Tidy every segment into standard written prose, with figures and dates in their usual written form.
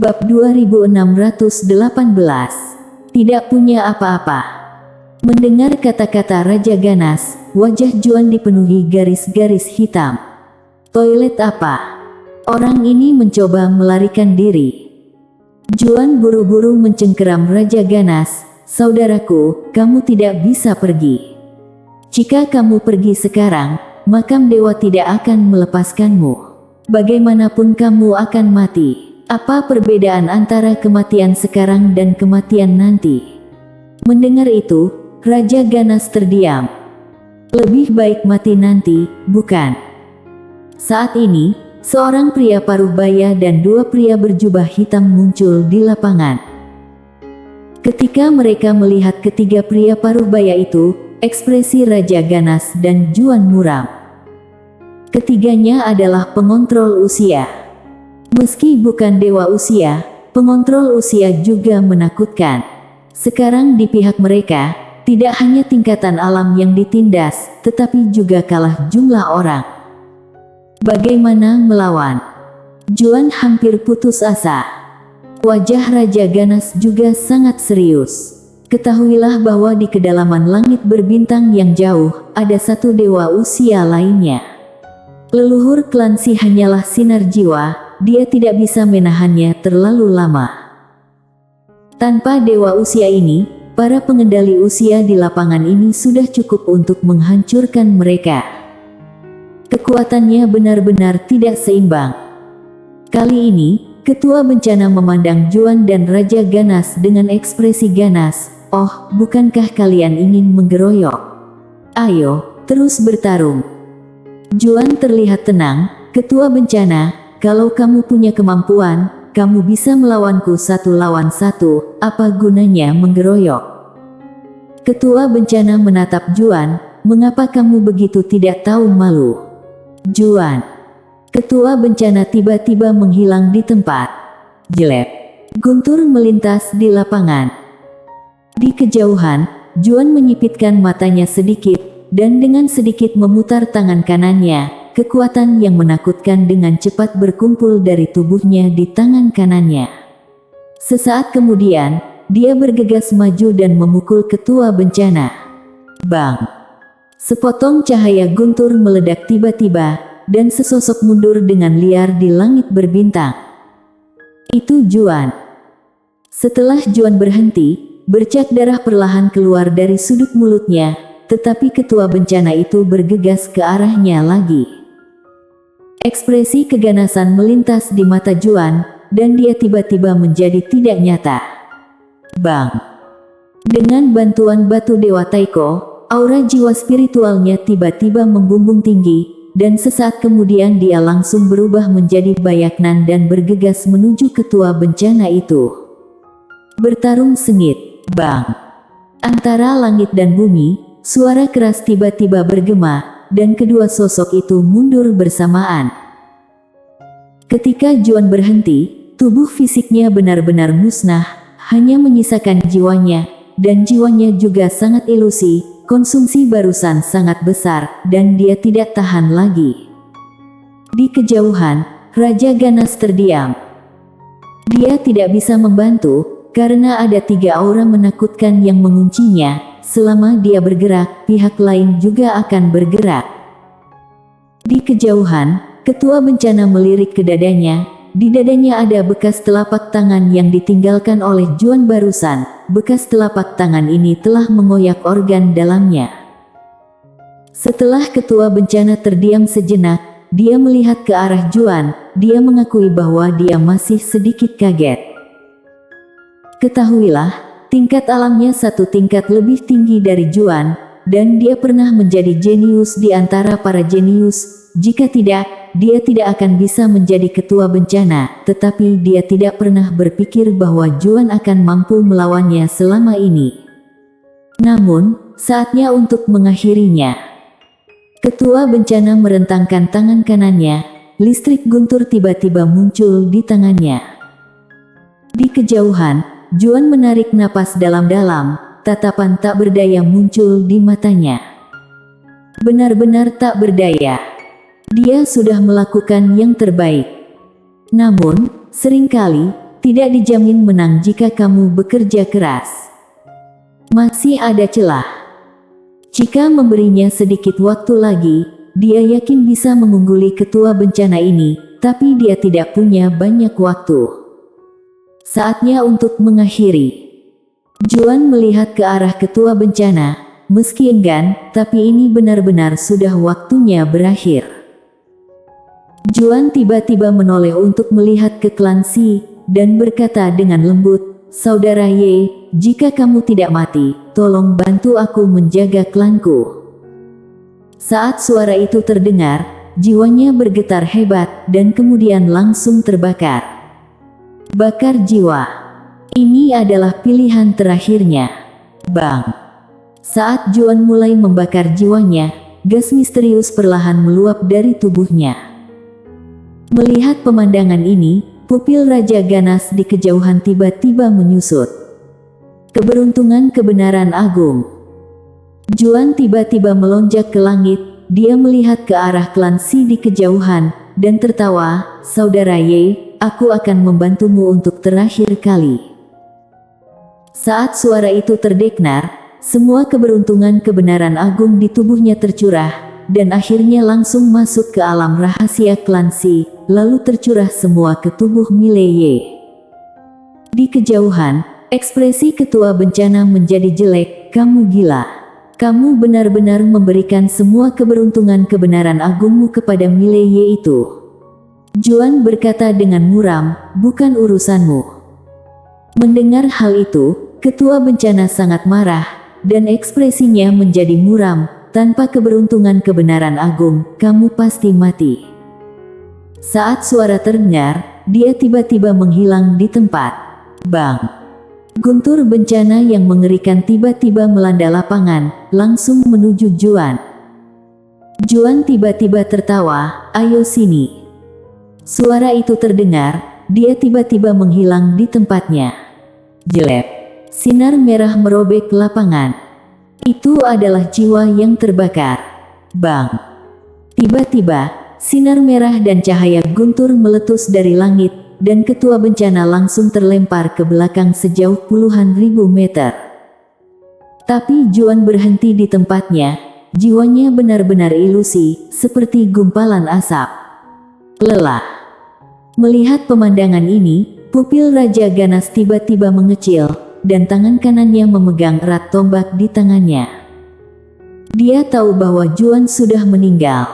Bab 2618. Tidak punya apa-apa. Mendengar kata-kata Raja Ganas, wajah Juan dipenuhi garis-garis hitam. Toilet apa? Orang ini mencoba melarikan diri. Juan buru-buru mencengkeram Raja Ganas. Saudaraku, kamu tidak bisa pergi. Jika kamu pergi sekarang, makam dewa tidak akan melepaskanmu. Bagaimanapun kamu akan mati. Apa perbedaan antara kematian sekarang dan kematian nanti? Mendengar itu, Raja Ganas terdiam. Lebih baik mati nanti, bukan? Saat ini, seorang pria paruh baya dan dua pria berjubah hitam muncul di lapangan. Ketika mereka melihat ketiga pria paruh baya itu, ekspresi Raja Ganas dan Juan muram. Ketiganya adalah pengontrol usia. Meski bukan dewa usia, pengontrol usia juga menakutkan. Sekarang di pihak mereka, tidak hanya tingkatan alam yang ditindas, tetapi juga kalah jumlah orang. Bagaimana melawan? Juan hampir putus asa. Wajah Raja Ganas juga sangat serius. Ketahuilah bahwa di kedalaman langit berbintang yang jauh, ada satu dewa usia lainnya. Leluhur Klansi hanyalah sinar jiwa. Dia tidak bisa menahannya terlalu lama. Tanpa dewa usia ini, para pengendali usia di lapangan ini sudah cukup untuk menghancurkan mereka. Kekuatannya benar-benar tidak seimbang. Kali ini, Ketua Bencana memandang Juan dan Raja Ganas dengan ekspresi ganas. Oh, bukankah kalian ingin menggeroyok? Ayo, terus bertarung. Juan terlihat tenang. Ketua Bencana, kalau kamu punya kemampuan, kamu bisa melawanku 1 lawan 1, apa gunanya menggeroyok? Ketua Bencana menatap Juan, mengapa kamu begitu tidak tahu malu? Juan. Ketua Bencana tiba-tiba menghilang di tempat. Jelek. Guntur melintas di lapangan. Di kejauhan, Juan menyipitkan matanya sedikit, dan dengan sedikit memutar tangan kanannya. Kekuatan yang menakutkan dengan cepat berkumpul dari tubuhnya di tangan kanannya. Sesaat kemudian, dia bergegas maju dan memukul Ketua Bencana. Bang! Sepotong cahaya guntur meledak tiba-tiba, dan sesosok mundur dengan liar di langit berbintang. Itu Juan. Setelah Juan berhenti, bercak darah perlahan keluar dari sudut mulutnya, tetapi Ketua Bencana itu bergegas ke arahnya lagi. Ekspresi keganasan melintas di mata Juan, dan dia tiba-tiba menjadi tidak nyata. Bang! Dengan bantuan batu Dewa Taiko, aura jiwa spiritualnya tiba-tiba membumbung tinggi, dan sesaat kemudian dia langsung berubah menjadi Bayaknan dan bergegas menuju Ketua Bencana itu. Bertarung sengit, bang! Antara langit dan bumi, suara keras tiba-tiba bergema, dan kedua sosok itu mundur bersamaan. Ketika Juan berhenti, tubuh fisiknya benar-benar musnah, hanya menyisakan jiwanya, dan jiwanya juga sangat ilusi, konsumsi barusan sangat besar, dan dia tidak tahan lagi. Di kejauhan, Raja Ganas terdiam. Dia tidak bisa membantu, karena ada 3 aura menakutkan yang menguncinya. Selama dia bergerak, pihak lain juga akan bergerak. Di kejauhan, Ketua Bencana melirik ke dadanya. Di dadanya ada bekas telapak tangan yang ditinggalkan oleh Juan barusan. Bekas telapak tangan ini telah mengoyak organ dalamnya. Setelah Ketua Bencana terdiam sejenak, dia melihat ke arah Juan. Dia mengakui bahwa dia masih sedikit kaget. Ketahuilah, tingkat alamnya 1 tingkat lebih tinggi dari Juan, dan dia pernah menjadi jenius di antara para jenius. Jika tidak, dia tidak akan bisa menjadi Ketua Bencana, tetapi dia tidak pernah berpikir bahwa Juan akan mampu melawannya selama ini. Namun, saatnya untuk mengakhirinya. Ketua Bencana merentangkan tangan kanannya, listrik guntur tiba-tiba muncul di tangannya. Di kejauhan, Juan menarik napas dalam-dalam, tatapan tak berdaya muncul di matanya. Benar-benar tak berdaya. Dia sudah melakukan yang terbaik. Namun, seringkali, tidak dijamin menang jika kamu bekerja keras. Masih ada celah. Jika memberinya sedikit waktu lagi, dia yakin bisa mengungguli ketua bencana ini, tapi dia tidak punya banyak waktu. Saatnya untuk mengakhiri. Juan melihat ke arah ketua bencana, meski enggan, tapi ini benar-benar sudah waktunya berakhir. Juan tiba-tiba menoleh untuk melihat ke klan Si, dan berkata dengan lembut, "Saudara Ye, jika kamu tidak mati, tolong bantu aku menjaga klanku." Saat suara itu terdengar, jiwanya bergetar hebat, dan kemudian langsung terbakar. Bakar jiwa. Ini adalah pilihan terakhirnya. Bang! Saat Juan mulai membakar jiwanya, gas misterius perlahan meluap dari tubuhnya. Melihat pemandangan ini, pupil Raja Ganas di kejauhan tiba-tiba menyusut. Keberuntungan kebenaran agung. Juan tiba-tiba melonjak ke langit, dia melihat ke arah klan Si di kejauhan, dan tertawa, "Saudara Ye, aku akan membantumu untuk terakhir kali." Saat suara itu terdengar, semua keberuntungan kebenaran agung di tubuhnya tercurah, dan akhirnya langsung masuk ke alam rahasia klan Si, lalu tercurah semua ke tubuh Mileye. Di kejauhan, ekspresi ketua bencana menjadi jelek. "Kamu gila. Kamu benar-benar memberikan semua keberuntungan kebenaran agungmu kepada Mileye itu." Juan berkata dengan muram, "Bukan urusanmu." Mendengar hal itu, ketua bencana sangat marah, dan ekspresinya menjadi muram. "Tanpa keberuntungan kebenaran agung, kamu pasti mati." Saat suara terdengar, dia tiba-tiba menghilang di tempat. Bang! Guntur bencana yang mengerikan tiba-tiba melanda lapangan, langsung menuju Juan. Juan tiba-tiba tertawa, "Ayo sini." Suara itu terdengar, dia tiba-tiba menghilang di tempatnya. Jelek. Sinar merah merobek lapangan. Itu adalah jiwa yang terbakar. Bang! Tiba-tiba, sinar merah dan cahaya guntur meletus dari langit, dan ketua bencana langsung terlempar ke belakang sejauh puluhan ribu meter. Tapi Juan berhenti di tempatnya, jiwanya benar-benar ilusi, seperti gumpalan asap. Lelah. Melihat pemandangan ini, pupil Raja Ganas tiba-tiba mengecil, dan tangan kanannya memegang erat tombak di tangannya. Dia tahu bahwa Juan sudah meninggal.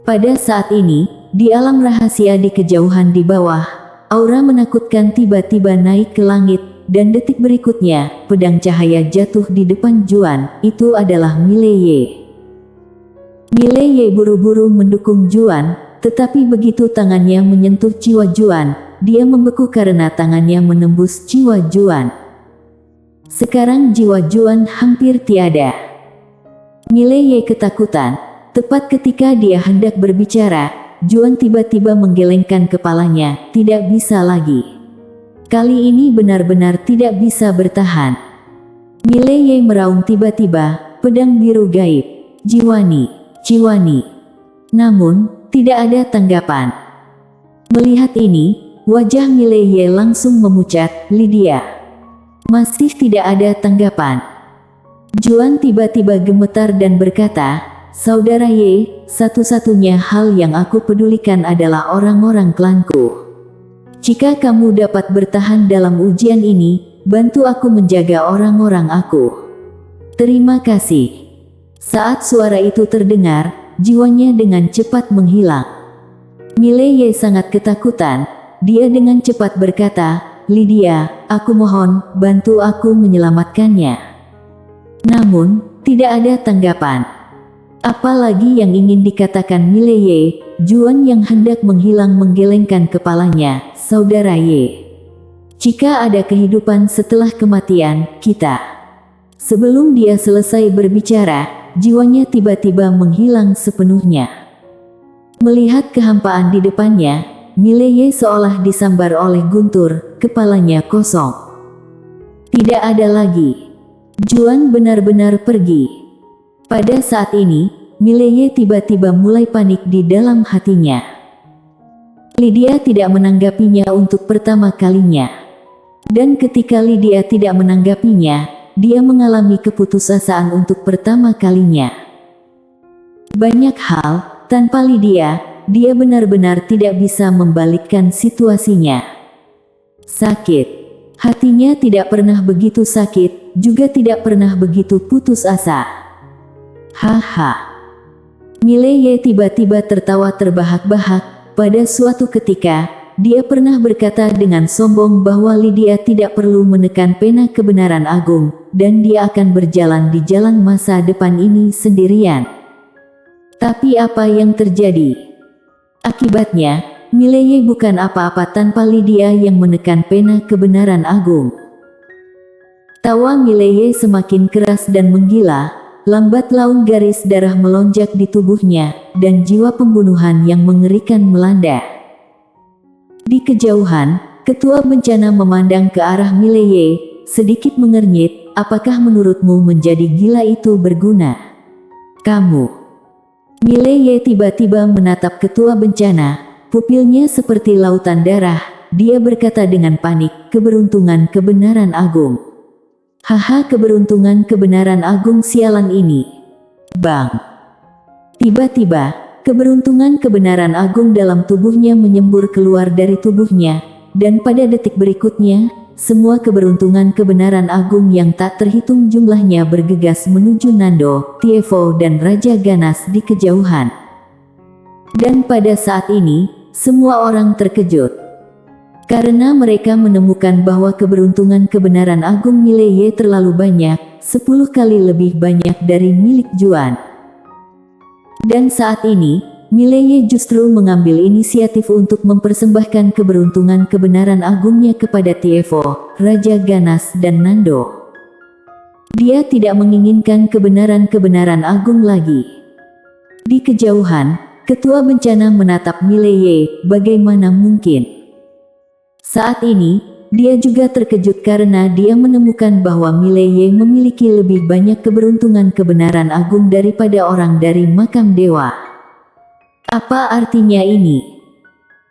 Pada saat ini, di alam rahasia di kejauhan di bawah, aura menakutkan tiba-tiba naik ke langit, dan detik berikutnya, pedang cahaya jatuh di depan Juan. Itu adalah Mileye. Mileye buru-buru mendukung Juan, tetapi begitu tangannya menyentuh jiwa Juan, dia membeku karena tangannya menembus jiwa Juan. Sekarang jiwa Juan hampir tiada. Mileye ketakutan. Tepat ketika dia hendak berbicara, Juan tiba-tiba menggelengkan kepalanya, tidak bisa lagi. Kali ini benar-benar tidak bisa bertahan. Mileye meraung tiba-tiba, pedang biru gaib. "Jiwani, Jiwani." Namun, tidak ada tanggapan. Melihat ini, wajah Mileye langsung memucat, "Lydia." Masih tidak ada tanggapan. Juan tiba-tiba gemetar dan berkata, "Saudara Ye, satu-satunya hal yang aku pedulikan adalah orang-orang klanku. Jika kamu dapat bertahan dalam ujian ini, bantu aku menjaga orang-orang aku. Terima kasih." Saat suara itu terdengar, jiwanya dengan cepat menghilang. Mileye sangat ketakutan, dia dengan cepat berkata, "Lydia, aku mohon, bantu aku menyelamatkannya." Namun, tidak ada tanggapan. Apalagi yang ingin dikatakan Mileye, Juan yang hendak menghilang menggelengkan kepalanya, "Saudara Ye, jika ada kehidupan setelah kematian, kita..." Sebelum dia selesai berbicara, jiwanya tiba-tiba menghilang sepenuhnya. Melihat kehampaan di depannya, Mileye seolah disambar oleh guntur, kepalanya kosong. Tidak ada lagi. Juan benar-benar pergi. Pada saat ini, Mileye tiba-tiba mulai panik di dalam hatinya. Lydia tidak menanggapinya untuk pertama kalinya. Dan ketika Lydia tidak menanggapinya, dia mengalami keputusasaan untuk pertama kalinya. Banyak hal, tanpa Lydia, dia benar-benar tidak bisa membalikkan situasinya. Sakit. Hatinya tidak pernah begitu sakit, juga tidak pernah begitu putus asa. Haha. Mileye tiba-tiba tertawa terbahak-bahak. Pada suatu ketika, dia pernah berkata dengan sombong bahwa Lydia tidak perlu menekan pena kebenaran agung, dan dia akan berjalan di jalan masa depan ini sendirian. Tapi apa yang terjadi? Akibatnya, Mileye bukan apa-apa tanpa Lydia yang menekan pena kebenaran agung. Tawa Mileye semakin keras dan menggila. Lambat laun garis darah melonjak di tubuhnya, dan jiwa pembunuhan yang mengerikan melanda. Di kejauhan, ketua bencana memandang ke arah Mileye, sedikit mengernyit. Apakah menurutmu menjadi gila itu berguna? Kamu. Mileye tiba-tiba menatap ketua bencana, pupilnya seperti lautan darah. Dia berkata dengan panik, keberuntungan kebenaran agung. Haha, keberuntungan kebenaran agung sialan ini. Bang. Tiba-tiba, keberuntungan kebenaran agung dalam tubuhnya menyembur keluar dari tubuhnya, dan pada detik berikutnya, semua keberuntungan kebenaran agung yang tak terhitung jumlahnya bergegas menuju Nando, Tievo dan Raja Ganas di kejauhan. Dan pada saat ini, semua orang terkejut. Karena mereka menemukan bahwa keberuntungan kebenaran agung Mileye terlalu banyak, 10 kali lebih banyak dari milik Juan. Dan saat ini, Mileye justru mengambil inisiatif untuk mempersembahkan keberuntungan kebenaran agungnya kepada Tievo, Raja Ganas dan Nando. Dia tidak menginginkan kebenaran-kebenaran agung lagi. Di kejauhan, ketua bencana menatap Mileye, bagaimana mungkin? Saat ini, dia juga terkejut karena dia menemukan bahwa Mileye memiliki lebih banyak keberuntungan kebenaran agung daripada orang dari makam dewa. Apa artinya ini?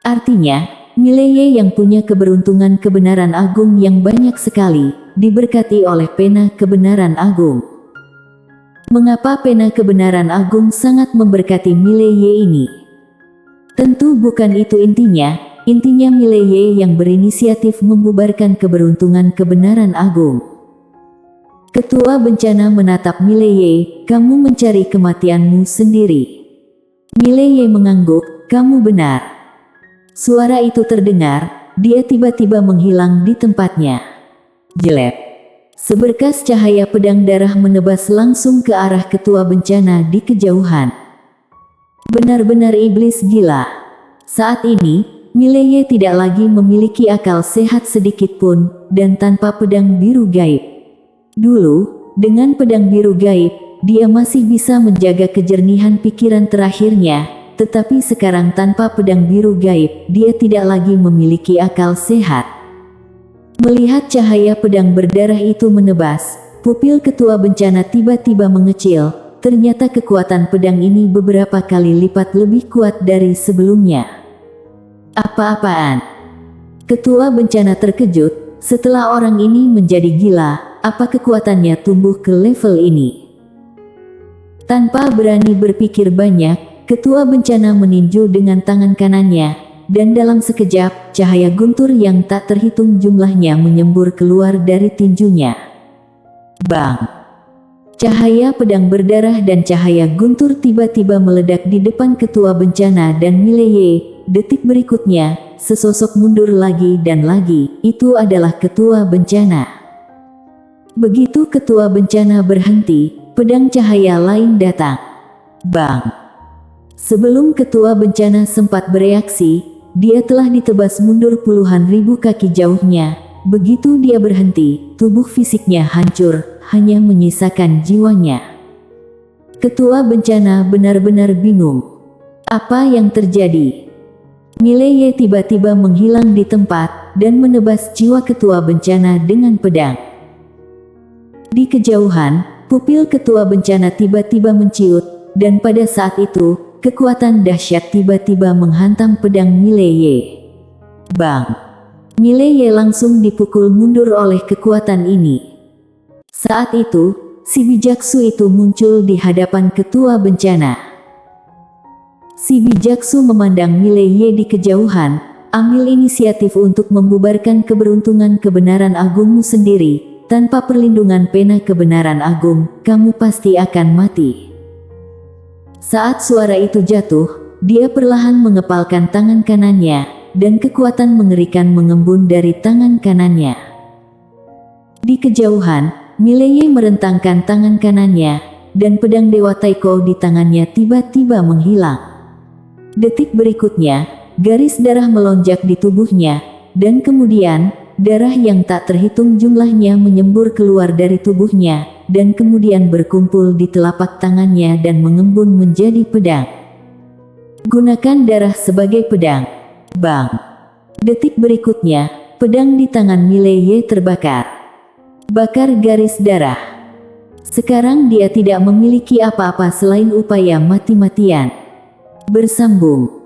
Artinya, Mileye yang punya keberuntungan kebenaran agung yang banyak sekali, diberkati oleh pena kebenaran agung. Mengapa pena kebenaran agung sangat memberkati Mileye ini? Tentu bukan itu intinya. Intinya Mileye yang berinisiatif membubarkan keberuntungan kebenaran agung. Ketua bencana menatap Mileye, kamu mencari kematianmu sendiri. Mileye mengangguk, kamu benar. Suara itu terdengar, dia tiba-tiba menghilang di tempatnya. Jelek. Seberkas cahaya pedang darah menebas langsung ke arah ketua bencana di kejauhan. Benar-benar iblis gila. Saat ini, Mileye tidak lagi memiliki akal sehat sedikit pun, dan tanpa pedang biru gaib. Dulu, dengan pedang biru gaib, dia masih bisa menjaga kejernihan pikiran terakhirnya, tetapi sekarang tanpa pedang biru gaib, dia tidak lagi memiliki akal sehat. Melihat cahaya pedang berdarah itu menebas, pupil ketua bencana tiba-tiba mengecil. Ternyata kekuatan pedang ini beberapa kali lipat lebih kuat dari sebelumnya. Apa-apaan? Ketua bencana terkejut, setelah orang ini menjadi gila, apa kekuatannya tumbuh ke level ini? Tanpa berani berpikir banyak, ketua bencana meninju dengan tangan kanannya, dan dalam sekejap, cahaya guntur yang tak terhitung jumlahnya menyembur keluar dari tinjunya. Bang! Cahaya pedang berdarah dan cahaya guntur tiba-tiba meledak di depan ketua bencana dan Mileye. Detik berikutnya, sesosok mundur lagi dan lagi, itu adalah ketua bencana. Begitu ketua bencana berhenti, pedang cahaya lain datang. Bang! Sebelum ketua bencana sempat bereaksi, dia telah ditebas mundur puluhan ribu kaki jauhnya. Begitu dia berhenti, tubuh fisiknya hancur, hanya menyisakan jiwanya. Ketua bencana benar-benar bingung. Apa yang terjadi? Mileye tiba-tiba menghilang di tempat, dan menebas jiwa ketua bencana dengan pedang. Di kejauhan, pupil ketua bencana tiba-tiba menciut, dan pada saat itu, kekuatan dahsyat tiba-tiba menghantam pedang Mileye. Bang! Mileye langsung dipukul mundur oleh kekuatan ini. Saat itu, si bijaksu itu muncul di hadapan ketua bencana. Si bijaksu memandang Mileye di kejauhan, ambil inisiatif untuk membubarkan keberuntungan kebenaran agungmu sendiri. Tanpa perlindungan pena kebenaran agung, kamu pasti akan mati. Saat suara itu jatuh, dia perlahan mengepalkan tangan kanannya, dan kekuatan mengerikan mengembun dari tangan kanannya. Di kejauhan, Mileye merentangkan tangan kanannya, dan pedang Dewa Taiko di tangannya tiba-tiba menghilang. Detik berikutnya, garis darah melonjak di tubuhnya, dan kemudian, darah yang tak terhitung jumlahnya menyembur keluar dari tubuhnya, dan kemudian berkumpul di telapak tangannya dan mengembun menjadi pedang. Gunakan darah sebagai pedang. Bang! Detik berikutnya, pedang di tangan Mileye terbakar. Bakar garis darah. Sekarang dia tidak memiliki apa-apa selain upaya mati-matian. Bersambung.